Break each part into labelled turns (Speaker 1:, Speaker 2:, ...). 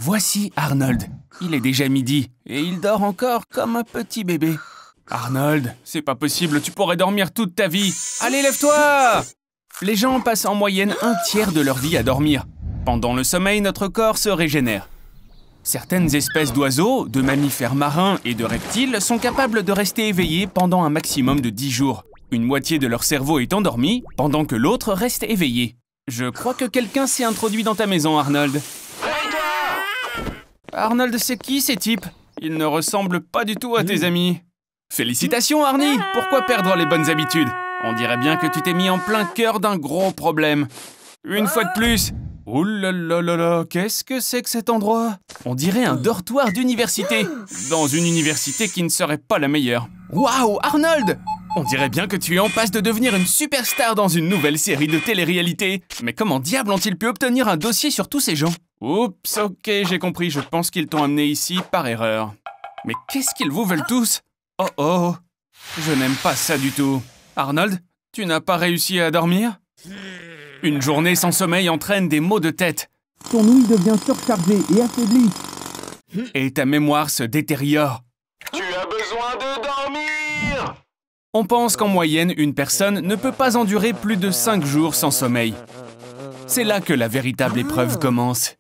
Speaker 1: Voici Arnold. Il est déjà midi et il dort encore comme un petit bébé. Arnold, c'est pas possible, tu pourrais dormir toute ta vie. Allez, lève-toi! Les gens passent en moyenne un tiers de leur vie à dormir. Pendant le sommeil, notre corps se régénère. Certaines espèces d'oiseaux, de mammifères marins et de reptiles sont capables de rester éveillés pendant un maximum de 10 jours. Une moitié de leur cerveau est endormie, pendant que l'autre reste éveillé. Je crois que quelqu'un s'est introduit dans ta maison, Arnold. Arnold, c'est qui ces types? Ils ne ressemblent pas du tout à tes amis. Félicitations, Arnie! Pourquoi perdre les bonnes habitudes? On dirait bien que tu t'es mis en plein cœur d'un gros problème. Une fois de plus. Ouh là là là là, qu'est-ce que c'est que cet endroit? On dirait un dortoir d'université. Dans une université qui ne serait pas la meilleure. Waouh, Arnold! On dirait bien que tu es en passe de devenir une superstar dans une nouvelle série de télé-réalité. Mais comment diable ont-ils pu obtenir un dossier sur tous ces gens? Oups, ok, j'ai compris, je pense qu'ils t'ont amené ici par erreur. Mais qu'est-ce qu'ils vous veulent tous? Oh oh, je n'aime pas ça du tout. Arnold, tu n'as pas réussi à dormir? Une journée sans sommeil entraîne des maux de tête.
Speaker 2: Ton ouïe devient surchargée et affaiblie.
Speaker 1: Et ta mémoire se détériore.
Speaker 3: Tu as besoin de dormir!
Speaker 1: On pense qu'en moyenne, une personne ne peut pas endurer plus de 5 jours sans sommeil. C'est là que la véritable épreuve commence.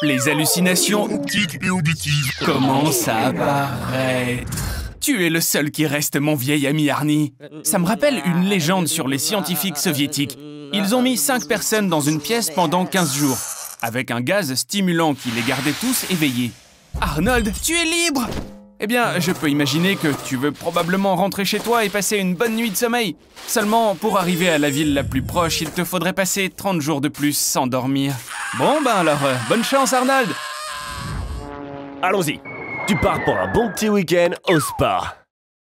Speaker 1: Les hallucinations optiques et auditives commencent à apparaître. Tu es le seul qui reste, mon vieil ami Arnie. Ça me rappelle une légende sur les scientifiques soviétiques. Ils ont mis 5 personnes dans une pièce pendant 15 jours, avec un gaz stimulant qui les gardait tous éveillés. Arnold, tu es libre! Eh bien, je peux imaginer que tu veux probablement rentrer chez toi et passer une bonne nuit de sommeil. Seulement, pour arriver à la ville la plus proche, il te faudrait passer 30 jours de plus sans dormir. Bon, ben alors, bonne chance, Arnold!
Speaker 4: Allons-y. Tu pars pour un bon petit week-end au spa.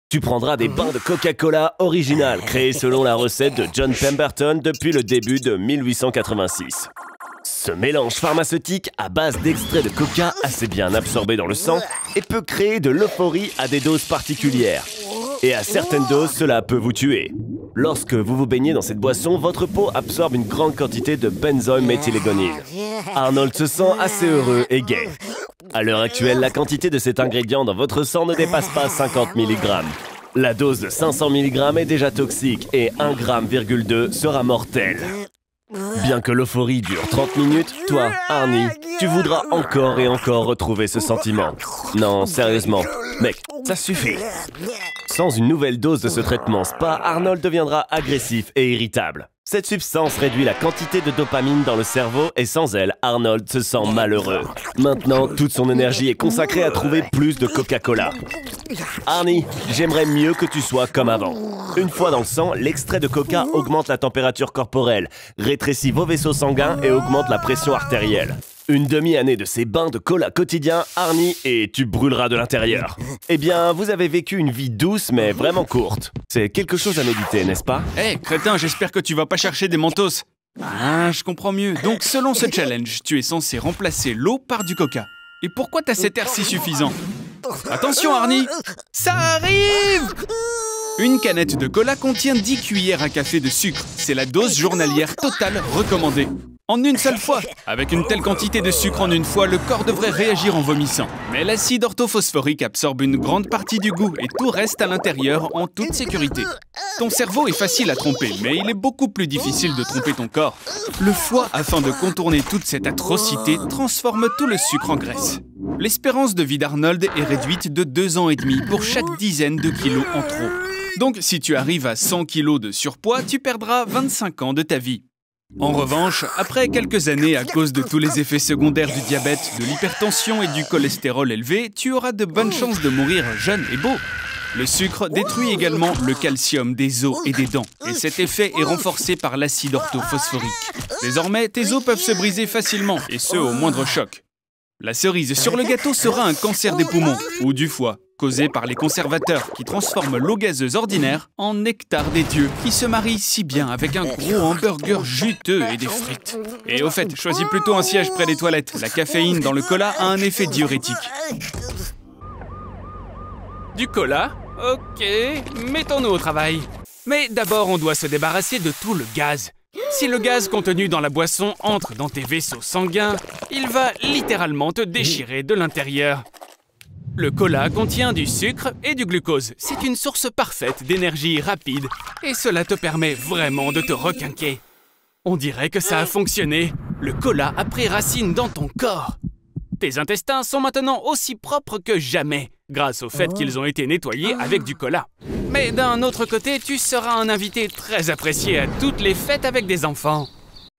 Speaker 4: Tu prendras des bains de Coca-Cola original créés selon la recette de John Pemberton depuis le début de 1886. Ce mélange pharmaceutique à base d'extrait de coca assez bien absorbé dans le sang et peut créer de l'euphorie à des doses particulières. Et à certaines doses, cela peut vous tuer. Lorsque vous vous baignez dans cette boisson, votre peau absorbe une grande quantité de benzoylméthylgonine. Arnold se sent assez heureux et gai. À l'heure actuelle, la quantité de cet ingrédient dans votre sang ne dépasse pas 50 mg. La dose de 500 mg est déjà toxique et 1,2 g sera mortelle. Bien que l'euphorie dure 30 minutes, toi, Arnie, tu voudras encore et encore retrouver ce sentiment. Non, sérieusement, mec, ça suffit. Sans une nouvelle dose de ce traitement spa, Arnold deviendra agressif et irritable. Cette substance réduit la quantité de dopamine dans le cerveau et sans elle, Arnold se sent malheureux. Maintenant, toute son énergie est consacrée à trouver plus de Coca-Cola. Arnie, j'aimerais mieux que tu sois comme avant. Une fois dans le sang, l'extrait de coca augmente la température corporelle, rétrécit vos vaisseaux sanguins et augmente la pression artérielle. Une demi-année de ces bains de cola quotidiens, Arnie, et tu brûleras de l'intérieur. Eh bien, vous avez vécu une vie douce mais vraiment courte. C'est quelque chose à méditer, n'est-ce pas?
Speaker 1: Hé, crétin, j'espère que tu vas pas chercher des mentos. Ah, je comprends mieux. Donc, selon ce challenge, tu es censé remplacer l'eau par du coca. Et pourquoi t'as cet air si suffisant? Attention, Arnie! Ça arrive! Une canette de cola contient 10 cuillères à café de sucre. C'est la dose journalière totale recommandée. En une seule fois. Avec une telle quantité de sucre en une fois, le corps devrait réagir en vomissant. Mais l'acide orthophosphorique absorbe une grande partie du goût et tout reste à l'intérieur en toute sécurité. Ton cerveau est facile à tromper, mais il est beaucoup plus difficile de tromper ton corps. Le foie, afin de contourner toute cette atrocité, transforme tout le sucre en graisse. L'espérance de vie d'Arnold est réduite de 2 ans et demi pour chaque dizaine de kilos en trop. Donc, si tu arrives à 100 kilos de surpoids, tu perdras 25 ans de ta vie. En revanche, après quelques années à cause de tous les effets secondaires du diabète, de l'hypertension et du cholestérol élevé, tu auras de bonnes chances de mourir jeune et beau. Le sucre détruit également le calcium des os et des dents, et cet effet est renforcé par l'acide orthophosphorique. Désormais, tes os peuvent se briser facilement, et ce au moindre choc. La cerise sur le gâteau sera un cancer des poumons, ou du foie, causé par les conservateurs qui transforment l'eau gazeuse ordinaire en nectar des dieux, qui se marie si bien avec un gros hamburger juteux et des frites. Et au fait, choisis plutôt un siège près des toilettes. La caféine dans le cola a un effet diurétique. Du cola? Ok, mettons-nous au travail. Mais d'abord, on doit se débarrasser de tout le gaz. Si le gaz contenu dans la boisson entre dans tes vaisseaux sanguins, il va littéralement te déchirer de l'intérieur. Le cola contient du sucre et du glucose. C'est une source parfaite d'énergie rapide et cela te permet vraiment de te requinquer. On dirait que ça a fonctionné. Le cola a pris racine dans ton corps. Tes intestins sont maintenant aussi propres que jamais, grâce au fait qu'ils ont été nettoyés avec du cola. Mais d'un autre côté, tu seras un invité très apprécié à toutes les fêtes avec des enfants.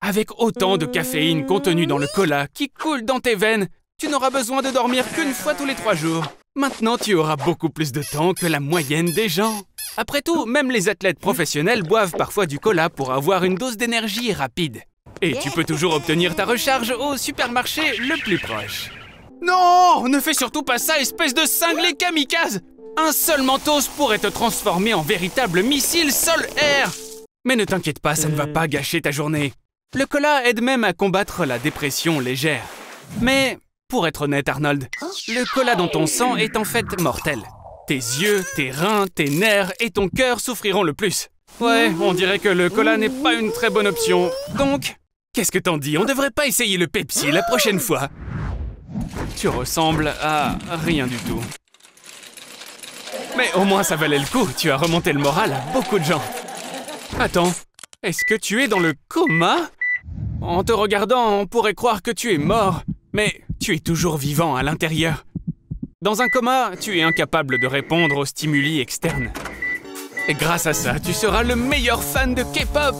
Speaker 1: Avec autant de caféine contenue dans le cola qui coule dans tes veines, tu n'auras besoin de dormir qu'une fois tous les 3 jours. Maintenant, tu auras beaucoup plus de temps que la moyenne des gens. Après tout, même les athlètes professionnels boivent parfois du cola pour avoir une dose d'énergie rapide. Et tu peux toujours obtenir ta recharge au supermarché le plus proche. Non, ne fais surtout pas ça, espèce de cinglé kamikaze! Un seul Mentos pourrait te transformer en véritable missile sol-air! Mais ne t'inquiète pas, ça ne va pas gâcher ta journée. Le cola aide même à combattre la dépression légère. Mais, pour être honnête Arnold, le cola dans ton sang est en fait mortel. Tes yeux, tes reins, tes nerfs et ton cœur souffriront le plus. Ouais, on dirait que le cola n'est pas une très bonne option. Donc, qu'est-ce que t'en dis? On devrait pas essayer le Pepsi la prochaine fois. Tu ressembles à rien du tout. Mais au moins ça valait le coup, tu as remonté le moral à beaucoup de gens. Attends, est-ce que tu es dans le coma? En te regardant, on pourrait croire que tu es mort, mais tu es toujours vivant à l'intérieur. Dans un coma, tu es incapable de répondre aux stimuli externes. Et grâce à ça, tu seras le meilleur fan de K-pop.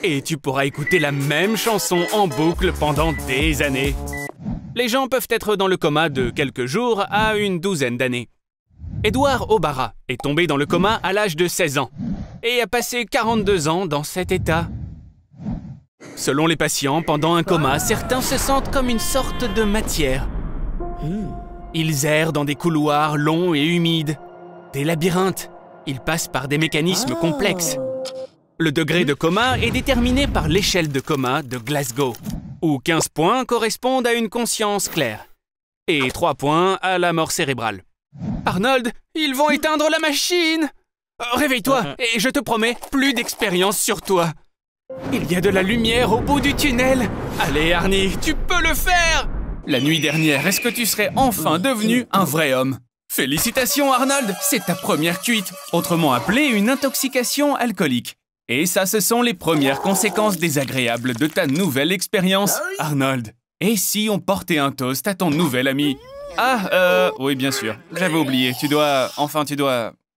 Speaker 1: Et tu pourras écouter la même chanson en boucle pendant des années. Les gens peuvent être dans le coma de quelques jours à une douzaine d'années. Edouard Obara est tombé dans le coma à l'âge de 16 ans et a passé 42 ans dans cet état. Selon les patients, pendant un coma, certains se sentent comme une sorte de matière. Ils errent dans des couloirs longs et humides, des labyrinthes. Ils passent par des mécanismes complexes. Le degré de coma est déterminé par l'échelle de coma de Glasgow, où 15 points correspondent à une conscience claire et 3 points à la mort cérébrale. Arnold, ils vont éteindre la machine! Réveille-toi et je te promets, plus d'expérience sur toi. Il y a de la lumière au bout du tunnel. Allez Arnie, tu peux le faire! La nuit dernière, est-ce que tu serais enfin devenu un vrai homme? Félicitations Arnold, c'est ta première cuite, autrement appelée une intoxication alcoolique. Et ça, ce sont les premières conséquences désagréables de ta nouvelle expérience, Arnold. Et si on portait un toast à ton nouvel ami? Oui, bien sûr. J'avais oublié. Tu dois...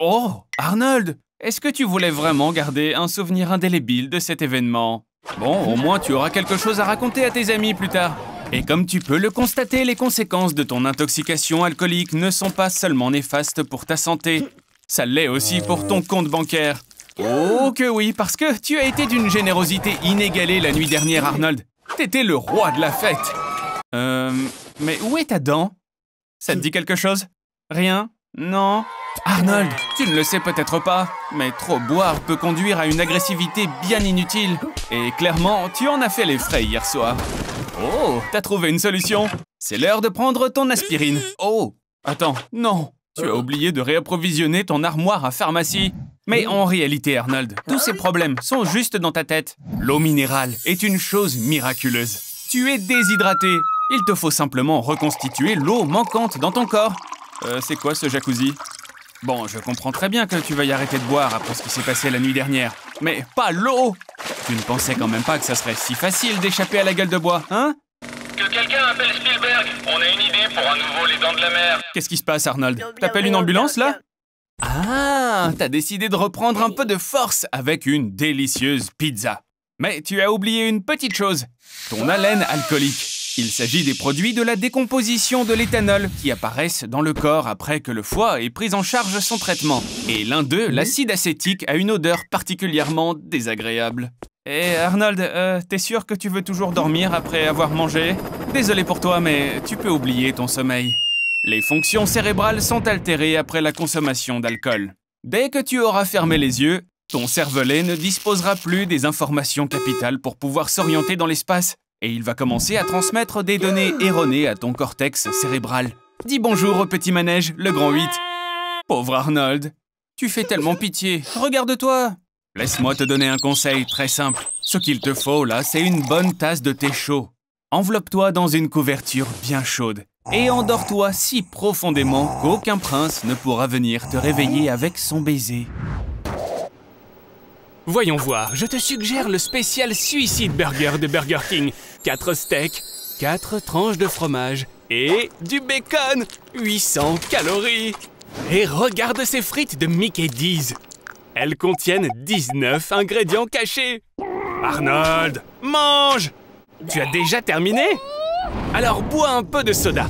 Speaker 1: Oh, Arnold! Est-ce que tu voulais vraiment garder un souvenir indélébile de cet événement? Bon, au moins tu auras quelque chose à raconter à tes amis plus tard. Et comme tu peux le constater, les conséquences de ton intoxication alcoolique ne sont pas seulement néfastes pour ta santé. Ça l'est aussi pour ton compte bancaire. Oh que oui, parce que tu as été d'une générosité inégalée la nuit dernière, Arnold. T'étais le roi de la fête. Mais où est ta dent? Ça te dit quelque chose? Rien? Non? Arnold, tu ne le sais peut-être pas, mais trop boire peut conduire à une agressivité bien inutile. Et clairement, tu en as fait les frais hier soir. Oh, t'as trouvé une solution? C'est l'heure de prendre ton aspirine. Oh, attends, non. Tu as oublié de réapprovisionner ton armoire à pharmacie. Mais en réalité, Arnold, tous ces problèmes sont juste dans ta tête. L'eau minérale est une chose miraculeuse. Tu es déshydraté. Il te faut simplement reconstituer l'eau manquante dans ton corps. C'est quoi ce jacuzzi? Bon, je comprends très bien que tu veuilles arrêter de boire après ce qui s'est passé la nuit dernière. Mais pas l'eau! Tu ne pensais quand même pas que ça serait si facile d'échapper à la gueule de bois, hein?
Speaker 3: Que quelqu'un appelle Spielberg. On a une idée pour un nouveau Les Dents de la Mer.
Speaker 1: Qu'est-ce qui se passe, Arnold? T'appelles une ambulance, là? Ah, t'as décidé de reprendre un peu de force avec une délicieuse pizza. Mais tu as oublié une petite chose. Ton haleine alcoolique. Il s'agit des produits de la décomposition de l'éthanol qui apparaissent dans le corps après que le foie ait pris en charge son traitement. Et l'un d'eux, l'acide acétique, a une odeur particulièrement désagréable. Eh Arnold, t'es sûr que tu veux toujours dormir après avoir mangé? Désolé pour toi, mais tu peux oublier ton sommeil. Les fonctions cérébrales sont altérées après la consommation d'alcool. Dès que tu auras fermé les yeux, ton cervelet ne disposera plus des informations capitales pour pouvoir s'orienter dans l'espace. Et il va commencer à transmettre des données erronées à ton cortex cérébral. Dis bonjour au petit manège, le grand 8. Pauvre Arnold, tu fais tellement pitié. Regarde-toi. Laisse-moi te donner un conseil très simple. Ce qu'il te faut là, c'est une bonne tasse de thé chaud. Enveloppe-toi dans une couverture bien chaude et endors-toi si profondément qu'aucun prince ne pourra venir te réveiller avec son baiser.
Speaker 5: Voyons voir, je te suggère le spécial Suicide Burger de Burger King. 4 steaks, 4 tranches de fromage et du bacon. 800 calories. Et regarde ces frites de Mickey D's. Elles contiennent 19 ingrédients cachés. Arnold, mange! Tu as déjà terminé? Alors bois un peu de soda.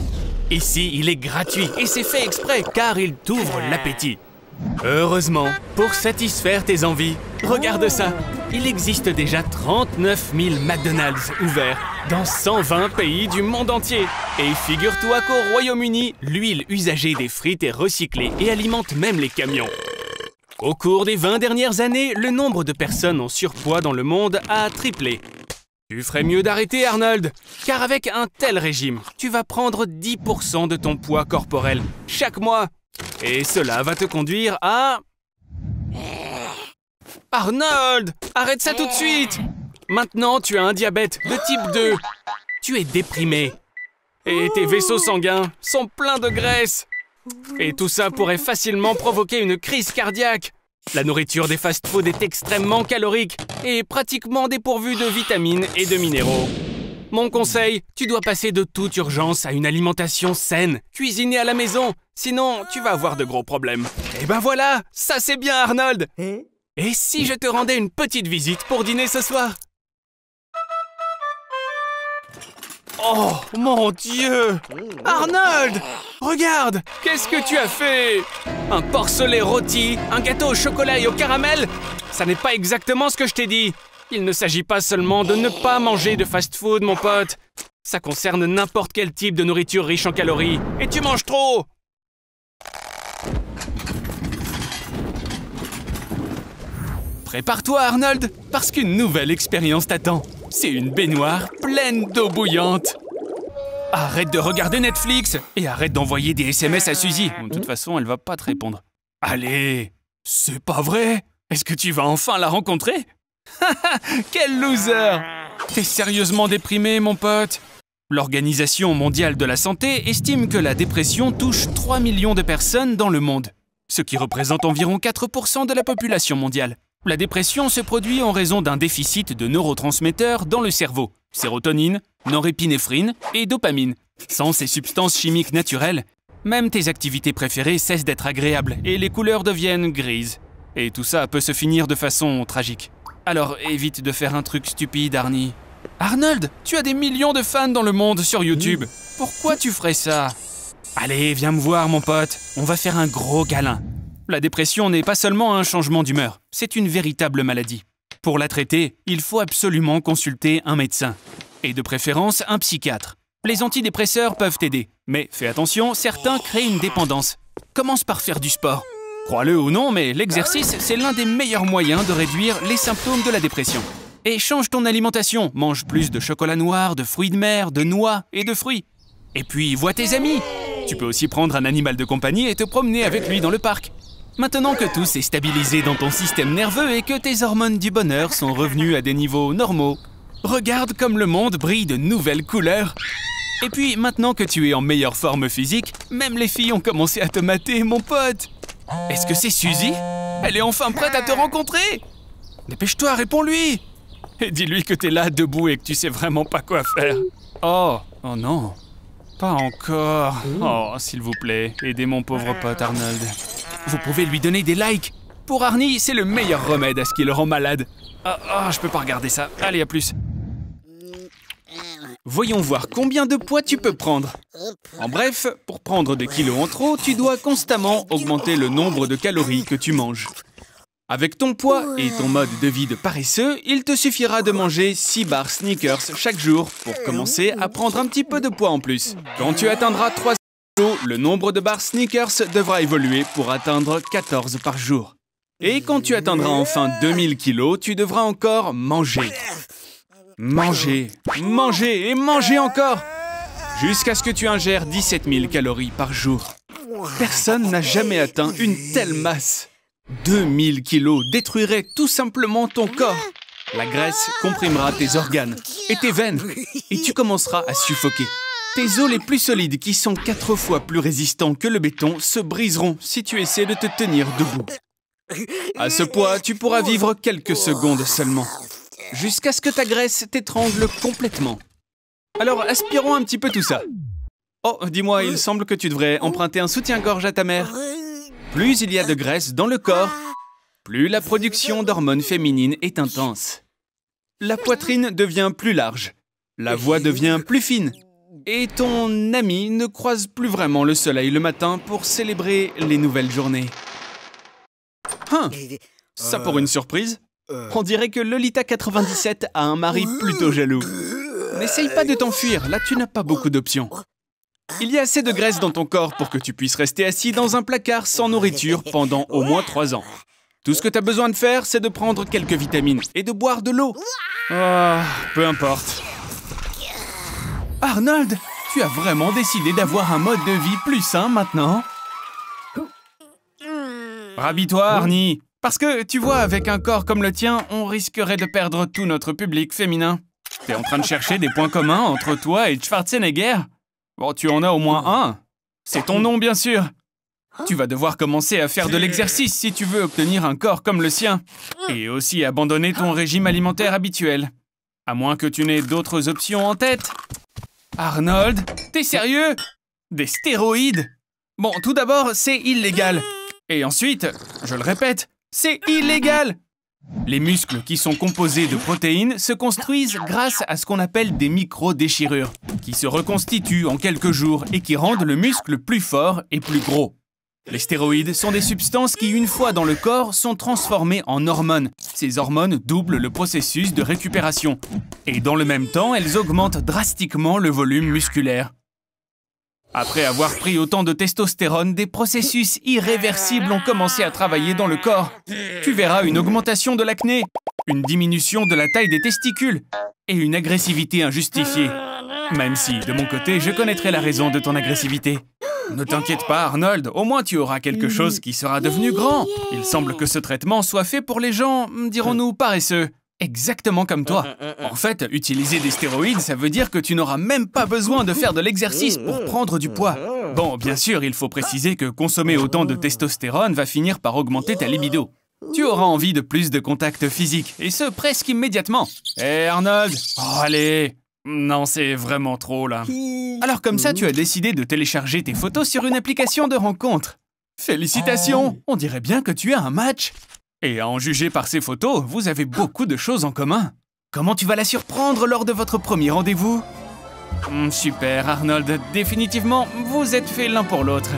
Speaker 5: Ici, il est gratuit et c'est fait exprès car il t'ouvre l'appétit. Heureusement, pour satisfaire tes envies, regarde ça. Il existe déjà 39 000 McDonald's ouverts dans 120 pays du monde entier. Et figure-toi qu'au Royaume-Uni, l'huile usagée des frites est recyclée et alimente même les camions. Au cours des 20 dernières années, le nombre de personnes en surpoids dans le monde a triplé. Tu ferais mieux d'arrêter, Arnold, car avec un tel régime, tu vas prendre 10% de ton poids corporel chaque mois. Et cela va te conduire à... Arnold, arrête ça tout de suite! Maintenant, tu as un diabète de type 2. Tu es déprimé. Et tes vaisseaux sanguins sont pleins de graisse. Et tout ça pourrait facilement provoquer une crise cardiaque. La nourriture des fast-foods est extrêmement calorique et pratiquement dépourvue de vitamines et de minéraux. Mon conseil, tu dois passer de toute urgence à une alimentation saine, cuisinée à la maison. Sinon, tu vas avoir de gros problèmes. Et ben voilà, ça c'est bien Arnold. Et si je te rendais une petite visite pour dîner ce soir? Oh, mon Dieu! Arnold! Regarde! Qu'est-ce que tu as fait? Un porcelet rôti, un gâteau au chocolat et au caramel? Ça n'est pas exactement ce que je t'ai dit. Il ne s'agit pas seulement de ne pas manger de fast-food, mon pote. Ça concerne n'importe quel type de nourriture riche en calories. Et tu manges trop! Prépare-toi, Arnold, parce qu'une nouvelle expérience t'attend. C'est une baignoire pleine d'eau bouillante. Arrête de regarder Netflix et arrête d'envoyer des SMS à Suzy. De toute façon, elle va pas te répondre. Allez, c'est pas vrai? Est-ce que tu vas enfin la rencontrer? Quel loser! T'es sérieusement déprimé, mon pote? L'Organisation mondiale de la santé estime que la dépression touche 3 millions de personnes dans le monde, ce qui représente environ 4% de la population mondiale. La dépression se produit en raison d'un déficit de neurotransmetteurs dans le cerveau, sérotonine, norépinéphrine et dopamine. Sans ces substances chimiques naturelles, même tes activités préférées cessent d'être agréables et les couleurs deviennent grises. Et tout ça peut se finir de façon tragique. Alors évite de faire un truc stupide, Arnie. Arnold, tu as des millions de fans dans le monde sur YouTube. Pourquoi tu ferais ça? Allez, viens me voir, mon pote. On va faire un gros câlin. La dépression n'est pas seulement un changement d'humeur, c'est une véritable maladie. Pour la traiter, il faut absolument consulter un médecin. Et de préférence, un psychiatre. Les antidépresseurs peuvent t'aider, mais fais attention, certains créent une dépendance. Commence par faire du sport. Crois-le ou non, mais l'exercice, c'est l'un des meilleurs moyens de réduire les symptômes de la dépression. Et change ton alimentation, mange plus de chocolat noir, de fruits de mer, de noix et de fruits. Et puis, vois tes amis. Tu peux aussi prendre un animal de compagnie et te promener avec lui dans le parc. Maintenant que tout s'est stabilisé dans ton système nerveux et que tes hormones du bonheur sont revenues à des niveaux normaux, regarde comme le monde brille de nouvelles couleurs. Et puis, maintenant que tu es en meilleure forme physique, même les filles ont commencé à te mater, mon pote. Est-ce que c'est Suzy? Elle est enfin prête à te rencontrer? Dépêche-toi, réponds-lui. Et dis-lui que t'es là, debout, et que tu sais vraiment pas quoi faire. Oh non. Pas encore. Oh, s'il vous plaît, aidez mon pauvre pote Arnold. Vous pouvez lui donner des likes. Pour Arnie, c'est le meilleur remède à ce qui le rend malade. Je peux pas regarder ça. Allez, à plus. Voyons voir combien de poids tu peux prendre. En bref, pour prendre des kilos en trop, tu dois constamment augmenter le nombre de calories que tu manges. Avec ton poids et ton mode de vie de paresseux, il te suffira de manger 6 barres Snickers chaque jour pour commencer à prendre un petit peu de poids en plus. Quand tu atteindras 3 kilos, le nombre de barres Snickers devra évoluer pour atteindre 14 par jour. Et quand tu atteindras enfin 2000 kilos, tu devras encore manger. Manger, manger et manger encore, jusqu'à ce que tu ingères 17 000 calories par jour. Personne n'a jamais atteint une telle masse.
Speaker 1: 2000 kilos détruiraient tout simplement ton corps. La graisse comprimera tes organes et tes veines et tu commenceras à suffoquer. Tes os les plus solides, qui sont 4 fois plus résistants que le béton, se briseront si tu essaies de te tenir debout. À ce poids, tu pourras vivre quelques secondes seulement, jusqu'à ce que ta graisse t'étrangle complètement. Alors, aspirons un petit peu tout ça. Oh, dis-moi, il semble que tu devrais emprunter un soutien-gorge à ta mère. Plus il y a de graisse dans le corps, plus la production d'hormones féminines est intense. La poitrine devient plus large, la voix devient plus fine, et ton ami ne croise plus vraiment le soleil le matin pour célébrer les nouvelles journées. Ça pour une surprise? On dirait que Lolita 97 a un mari plutôt jaloux. N'essaye pas de t'enfuir, là tu n'as pas beaucoup d'options. Il y a assez de graisse dans ton corps pour que tu puisses rester assis dans un placard sans nourriture pendant au moins 3 ans. Tout ce que tu as besoin de faire, c'est de prendre quelques vitamines et de boire de l'eau. Peu importe. Arnold, tu as vraiment décidé d'avoir un mode de vie plus sain maintenant? Rhabille-toi, Arnie. Parce que, tu vois, avec un corps comme le tien, on risquerait de perdre tout notre public féminin. T'es en train de chercher des points communs entre toi et Schwarzenegger? Bon, tu en as au moins un. C'est ton nom, bien sûr. Tu vas devoir commencer à faire de l'exercice si tu veux obtenir un corps comme le sien. Et aussi abandonner ton régime alimentaire habituel. À moins que tu n'aies d'autres options en tête. Arnold, t'es sérieux? Des stéroïdes? Bon, tout d'abord, c'est illégal. Et ensuite, je le répète, c'est illégal! Les muscles qui sont composés de protéines se construisent grâce à ce qu'on appelle des micro-déchirures, qui se reconstituent en quelques jours et qui rendent le muscle plus fort et plus gros. Les stéroïdes sont des substances qui, une fois dans le corps, sont transformées en hormones. Ces hormones doublent le processus de récupération. Et dans le même temps, elles augmentent drastiquement le volume musculaire. Après avoir pris autant de testostérone, des processus irréversibles ont commencé à travailler dans le corps. Tu verras une augmentation de l'acné, une diminution de la taille des testicules et une agressivité injustifiée. Même si, de mon côté, je connaîtrai la raison de ton agressivité. Ne t'inquiète pas, Arnold, au moins tu auras quelque chose qui sera devenu grand. Il semble que ce traitement soit fait pour les gens, dirons-nous, paresseux. Exactement comme toi. En fait, utiliser des stéroïdes, ça veut dire que tu n'auras même pas besoin de faire de l'exercice pour prendre du poids. Bon, bien sûr, il faut préciser que consommer autant de testostérone va finir par augmenter ta libido. Tu auras envie de plus de contact physique, et ce, presque immédiatement. Hé, Arnold! Oh, allez! Non, c'est vraiment trop, là. Alors comme ça, tu as décidé de télécharger tes photos sur une application de rencontre. Félicitations! On dirait bien que tu as un match. Et à en juger par ces photos, vous avez beaucoup de choses en commun. Comment tu vas la surprendre lors de votre premier rendez-vous? Super, Arnold. Définitivement, vous êtes faits l'un pour l'autre.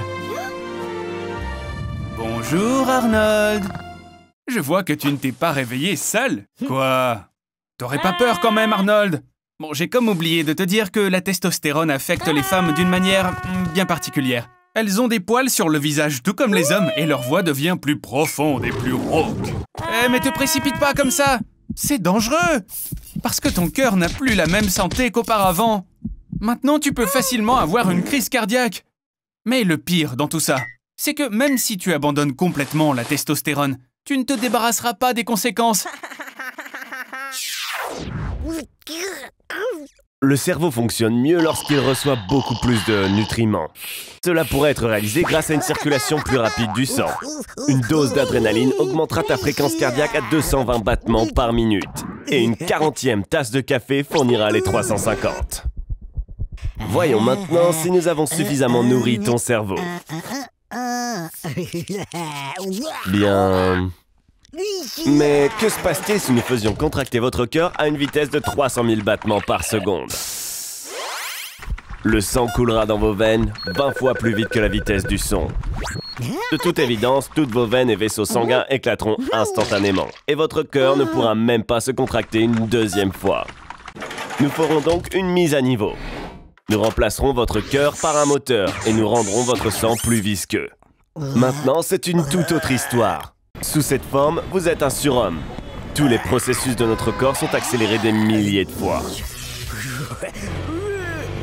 Speaker 1: Bonjour, Arnold. Je vois que tu ne t'es pas réveillé seul. Quoi? T'aurais pas peur quand même, Arnold? Bon, j'ai comme oublié de te dire que la testostérone affecte les femmes d'une manière bien particulière. Elles ont des poils sur le visage, tout comme les hommes, et leur voix devient plus profonde et plus rauque. Eh, mais te précipite pas comme ça! C'est dangereux! Parce que ton cœur n'a plus la même santé qu'auparavant. Maintenant, tu peux facilement avoir une crise cardiaque. Mais le pire dans tout ça, c'est que même si tu abandonnes complètement la testostérone, tu ne te débarrasseras pas des conséquences.
Speaker 4: Le cerveau fonctionne mieux lorsqu'il reçoit beaucoup plus de nutriments. Cela pourrait être réalisé grâce à une circulation plus rapide du sang. Une dose d'adrénaline augmentera ta fréquence cardiaque à 220 battements par minute. Et une 40e tasse de café fournira les 350. Voyons maintenant si nous avons suffisamment nourri ton cerveau. Bien... Mais que se passe-t-il si nous faisions contracter votre cœur à une vitesse de 300 000 battements par seconde? Le sang coulera dans vos veines 20 fois plus vite que la vitesse du son. De toute évidence, toutes vos veines et vaisseaux sanguins éclateront instantanément. Et votre cœur ne pourra même pas se contracter une deuxième fois. Nous ferons donc une mise à niveau. Nous remplacerons votre cœur par un moteur et nous rendrons votre sang plus visqueux. Maintenant, c'est une toute autre histoire. Sous cette forme, vous êtes un surhomme. Tous les processus de notre corps sont accélérés des milliers de fois.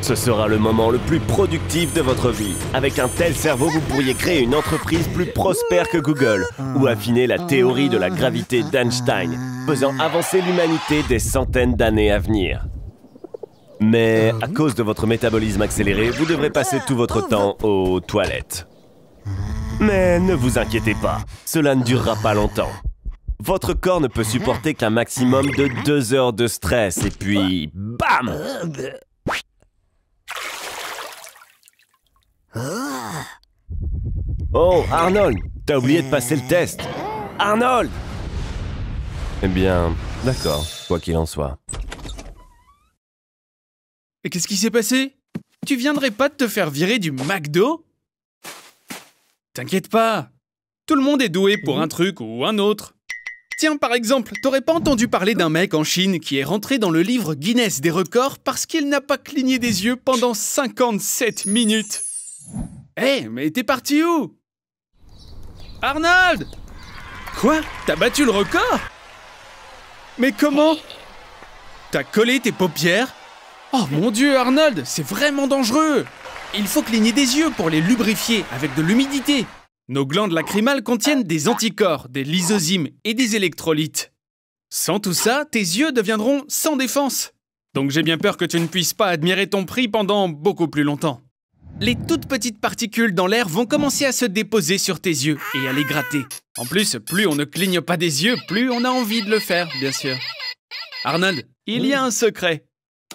Speaker 4: Ce sera le moment le plus productif de votre vie. Avec un tel cerveau, vous pourriez créer une entreprise plus prospère que Google ou affiner la théorie de la gravité d'Einstein, faisant avancer l'humanité des centaines d'années à venir. Mais à cause de votre métabolisme accéléré, vous devrez passer tout votre temps aux toilettes. Mais ne vous inquiétez pas, cela ne durera pas longtemps. Votre corps ne peut supporter qu'un maximum de 2 heures de stress et puis... BAM! Oh, Arnold, t'as oublié de passer le test. Arnold! Eh bien, d'accord, quoi qu'il en soit.
Speaker 1: Et qu'est-ce qui s'est passé? Tu viendrais pas de te faire virer du McDo? T'inquiète pas, tout le monde est doué pour un truc ou un autre. Tiens, par exemple, t'aurais pas entendu parler d'un mec en Chine qui est rentré dans le livre Guinness des records parce qu'il n'a pas cligné des yeux pendant 57 minutes. Hé, mais t'es parti où? Arnold! Quoi? T'as battu le record? Mais comment? T'as collé tes paupières? Oh mon Dieu, Arnold, c'est vraiment dangereux! Il faut cligner des yeux pour les lubrifier avec de l'humidité. Nos glandes lacrymales contiennent des anticorps, des lysozymes et des électrolytes. Sans tout ça, tes yeux deviendront sans défense. Donc j'ai bien peur que tu ne puisses pas admirer ton prix pendant beaucoup plus longtemps. Les toutes petites particules dans l'air vont commencer à se déposer sur tes yeux et à les gratter. En plus, plus on ne cligne pas des yeux, plus on a envie de le faire, bien sûr. Arnold, il y a un secret.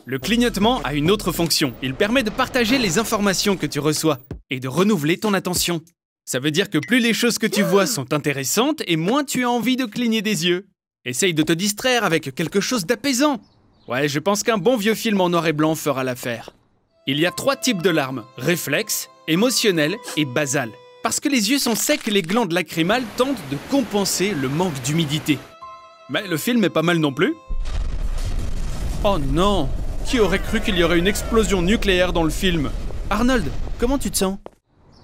Speaker 1: Le clignotement a une autre fonction. Il permet de partager les informations que tu reçois et de renouveler ton attention. Ça veut dire que plus les choses que tu vois sont intéressantes et moins tu as envie de cligner des yeux. Essaye de te distraire avec quelque chose d'apaisant. Ouais, je pense qu'un bon vieux film en noir et blanc fera l'affaire. Il y a 3 types de larmes, réflexes, émotionnelles et basales. Parce que les yeux sont secs, les glandes lacrymales tentent de compenser le manque d'humidité. Mais le film est pas mal non plus. Oh non! Qui aurait cru qu'il y aurait une explosion nucléaire dans le film? Arnold, comment tu te sens?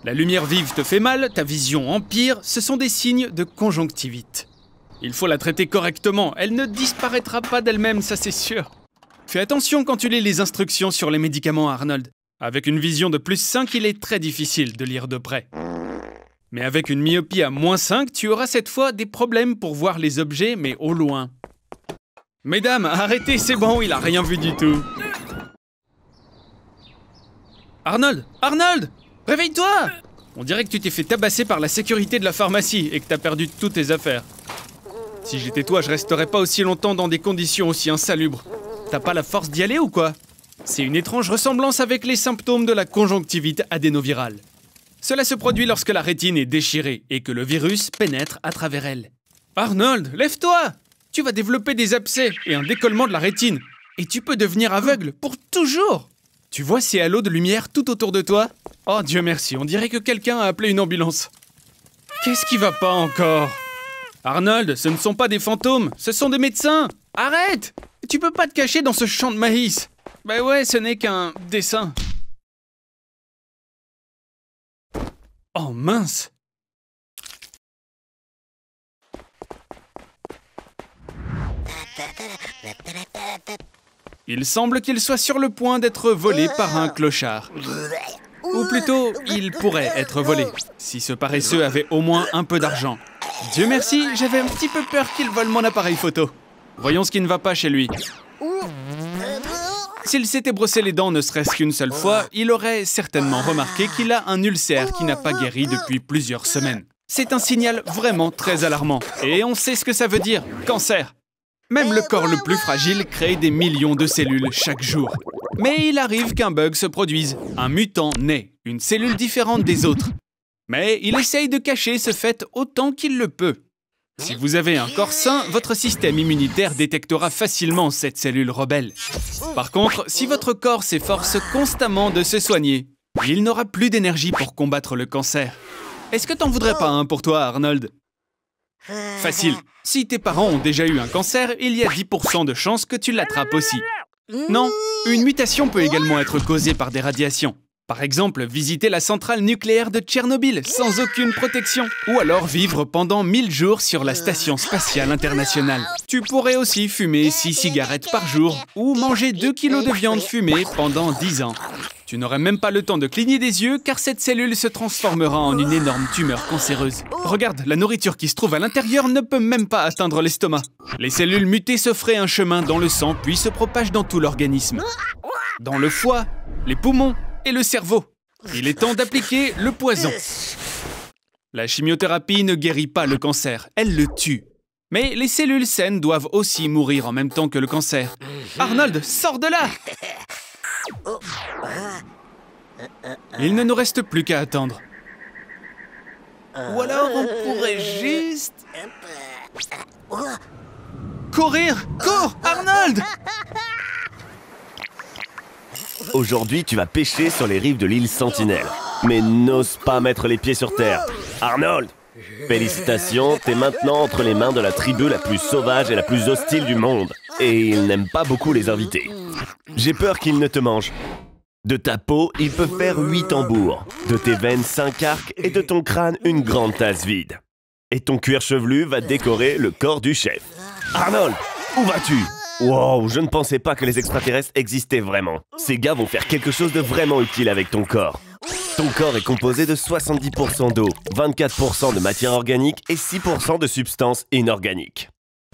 Speaker 1: La lumière vive te fait mal, ta vision empire, ce sont des signes de conjonctivite. Il faut la traiter correctement, elle ne disparaîtra pas d'elle-même, ça c'est sûr. Fais attention quand tu lis les instructions sur les médicaments, Arnold. Avec une vision de +5, il est très difficile de lire de près. Mais avec une myopie à -5, tu auras cette fois des problèmes pour voir les objets, mais au loin. Mesdames, arrêtez, c'est bon, il a rien vu du tout. Arnold! Arnold! Réveille-toi! On dirait que tu t'es fait tabasser par la sécurité de la pharmacie et que t'as perdu toutes tes affaires. Si j'étais toi, je resterais pas aussi longtemps dans des conditions aussi insalubres. T'as pas la force d'y aller ou quoi? C'est une étrange ressemblance avec les symptômes de la conjonctivite adénovirale. Cela se produit lorsque la rétine est déchirée et que le virus pénètre à travers elle. Arnold, lève-toi! Tu vas développer des abcès et un décollement de la rétine. Et tu peux devenir aveugle pour toujours! Tu vois ces halos de lumière tout autour de toi? Oh Dieu merci, on dirait que quelqu'un a appelé une ambulance. Qu'est-ce qui va pas encore? Arnold, ce ne sont pas des fantômes, ce sont des médecins! Arrête! Tu peux pas te cacher dans ce champ de maïs! Bah ouais, ce n'est qu'un dessin. Oh mince! Il semble qu'il soit sur le point d'être volé par un clochard. Ou plutôt, il pourrait être volé, si ce paresseux avait au moins un peu d'argent. Dieu merci, j'avais un petit peu peur qu'il vole mon appareil photo. Voyons ce qui ne va pas chez lui. S'il s'était brossé les dents ne serait-ce qu'une seule fois, il aurait certainement remarqué qu'il a un ulcère qui n'a pas guéri depuis plusieurs semaines. C'est un signal vraiment très alarmant. Et on sait ce que ça veut dire, cancer. Même le corps le plus fragile crée des millions de cellules chaque jour. Mais il arrive qu'un bug se produise. Un mutant naît, une cellule différente des autres. Mais il essaye de cacher ce fait autant qu'il le peut. Si vous avez un corps sain, votre système immunitaire détectera facilement cette cellule rebelle. Par contre, si votre corps s'efforce constamment de se soigner, il n'aura plus d'énergie pour combattre le cancer. Est-ce que t'en voudrais pas un pour toi, Arnold? Facile. Si tes parents ont déjà eu un cancer, il y a 10% de chances que tu l'attrapes aussi. Non, une mutation peut également être causée par des radiations. Par exemple, visiter la centrale nucléaire de Tchernobyl sans aucune protection. Ou alors vivre pendant 1000 jours sur la Station spatiale internationale. Tu pourrais aussi fumer 6 cigarettes par jour ou manger 2 kilos de viande fumée pendant 10 ans. Tu n'aurais même pas le temps de cligner des yeux car cette cellule se transformera en une énorme tumeur cancéreuse. Regarde, la nourriture qui se trouve à l'intérieur ne peut même pas atteindre l'estomac. Les cellules mutées se feraient un chemin dans le sang puis se propagent dans tout l'organisme. Dans le foie, les poumons et le cerveau. Il est temps d'appliquer le poison. La chimiothérapie ne guérit pas le cancer, elle le tue. Mais les cellules saines doivent aussi mourir en même temps que le cancer. Arnold, sors de là! Il ne nous reste plus qu'à attendre. Ou alors on pourrait juste... Courir! Cours, Arnold!
Speaker 4: Aujourd'hui, tu vas pêcher sur les rives de l'île Sentinelle. Mais n'ose pas mettre les pieds sur terre. Arnold! Félicitations, t'es maintenant entre les mains de la tribu la plus sauvage et la plus hostile du monde. Et il n'aime pas beaucoup les invités. J'ai peur qu'il ne te mange. De ta peau, il peut faire 8 tambours. De tes veines, 5 arcs. Et de ton crâne, une grande tasse vide. Et ton cuir chevelu va décorer le corps du chef. Arnold, où vas-tu? Wow, je ne pensais pas que les extraterrestres existaient vraiment. Ces gars vont faire quelque chose de vraiment utile avec ton corps. Ton corps est composé de 70% d'eau, 24% de matière organique et 6% de substances inorganiques.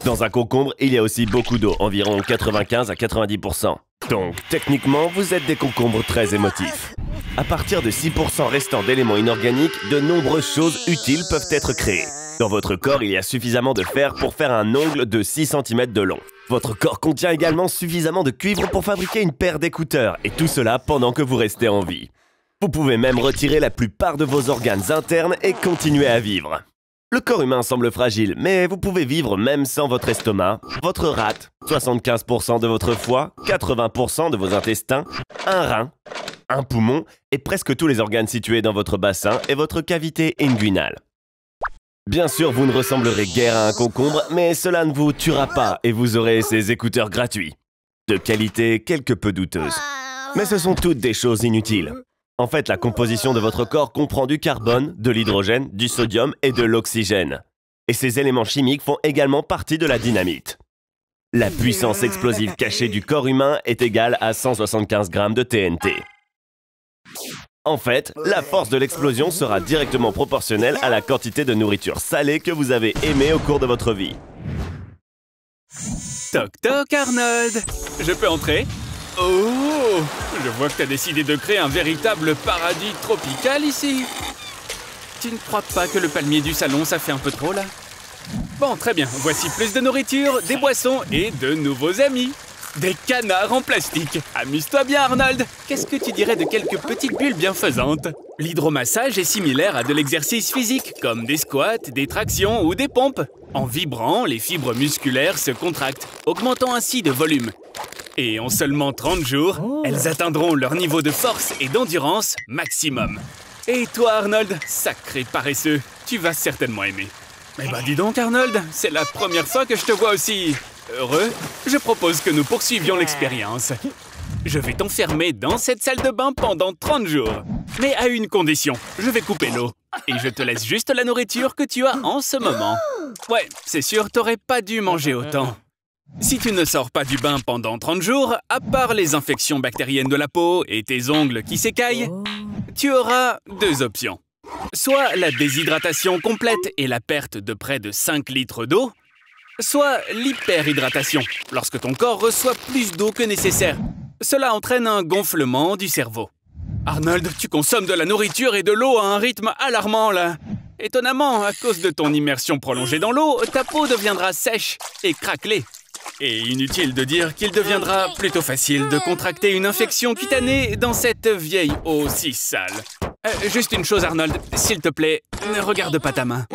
Speaker 4: Dans un concombre, il y a aussi beaucoup d'eau, environ 95 à 90%. Donc, techniquement, vous êtes des concombres très émotifs. À partir de 6% restant d'éléments inorganiques, de nombreuses choses utiles peuvent être créées. Dans votre corps, il y a suffisamment de fer pour faire un ongle de 6 cm de long. Votre corps contient également suffisamment de cuivre pour fabriquer une paire d'écouteurs, et tout cela pendant que vous restez en vie. Vous pouvez même retirer la plupart de vos organes internes et continuer à vivre. Le corps humain semble fragile, mais vous pouvez vivre même sans votre estomac, votre rate, 75% de votre foie, 80% de vos intestins, un rein, un poumon et presque tous les organes situés dans votre bassin et votre cavité inguinale. Bien sûr, vous ne ressemblerez guère à un concombre, mais cela ne vous tuera pas et vous aurez ces écouteurs gratuits. De qualité quelque peu douteuse. Mais ce sont toutes des choses inutiles. En fait, la composition de votre corps comprend du carbone, de l'hydrogène, du sodium et de l'oxygène. Et ces éléments chimiques font également partie de la dynamite. La puissance explosive cachée du corps humain est égale à 175 grammes de TNT. En fait, la force de l'explosion sera directement proportionnelle à la quantité de nourriture salée que vous avez aimée au cours de votre vie.
Speaker 1: Toc toc, Arnold! Je peux entrer? Oh! Je vois que t'as décidé de créer un véritable paradis tropical ici. Tu ne crois pas que le palmier du salon, ça fait un peu trop, là? Bon, très bien. Voici plus de nourriture, des boissons et de nouveaux amis. Des canards en plastique. Amuse-toi bien, Arnold. Qu'est-ce que tu dirais de quelques petites bulles bienfaisantes? L'hydromassage est similaire à de l'exercice physique, comme des squats, des tractions ou des pompes. En vibrant, les fibres musculaires se contractent, augmentant ainsi de volume. Et en seulement 30 jours, elles atteindront leur niveau de force et d'endurance maximum. Et toi, Arnold, sacré paresseux, tu vas certainement aimer. Eh ben dis donc, Arnold, c'est la première fois que je te vois aussi heureux. Je propose que nous poursuivions l'expérience. Je vais t'enfermer dans cette salle de bain pendant 30 jours. Mais à une condition, je vais couper l'eau. Et je te laisse juste la nourriture que tu as en ce moment. Ouais, c'est sûr, t'aurais pas dû manger autant. Si tu ne sors pas du bain pendant 30 jours, à part les infections bactériennes de la peau et tes ongles qui s'écaillent, tu auras 2 options. Soit la déshydratation complète et la perte de près de 5 litres d'eau, soit l'hyperhydratation, lorsque ton corps reçoit plus d'eau que nécessaire. Cela entraîne un gonflement du cerveau. Arnold, tu consommes de la nourriture et de l'eau à un rythme alarmant, là. Étonnamment, à cause de ton immersion prolongée dans l'eau, ta peau deviendra sèche et craquelée. Et inutile de dire qu'il deviendra plutôt facile de contracter une infection cutanée dans cette vieille eau si sale. Juste une chose, Arnold, s'il te plaît, ne regarde pas ta main.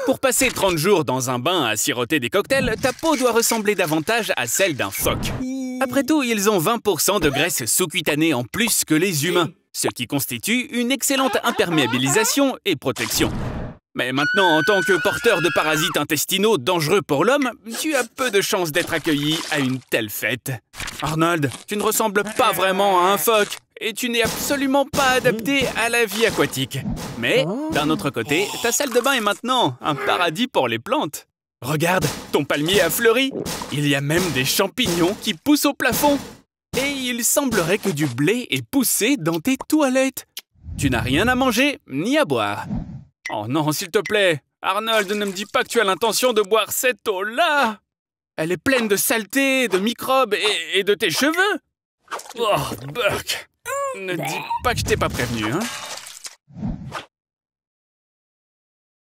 Speaker 1: Pour passer 30 jours dans un bain à siroter des cocktails, ta peau doit ressembler davantage à celle d'un phoque. Après tout, ils ont 20% de graisse sous-cutanée en plus que les humains, ce qui constitue une excellente imperméabilisation et protection.
Speaker 5: Mais maintenant, en tant que porteur de parasites intestinaux dangereux pour l'homme, tu as peu de chances d'être accueilli à une telle fête. Arnold, tu ne ressembles pas vraiment à un phoque et tu n'es absolument pas adapté à la vie aquatique. Mais, d'un autre côté, ta salle de bain est maintenant un paradis pour les plantes. Regarde, ton palmier a fleuri. Il y a même des champignons qui poussent au plafond. Et il semblerait que du blé ait poussé dans tes toilettes. Tu n'as rien à manger ni à boire. Oh non, s'il te plaît, Arnold, ne me dis pas que tu as l'intention de boire cette eau-là. Elle est pleine de saleté, de microbes et de tes cheveux. Oh, Burke, ne dis pas que je t'ai pas prévenu, hein.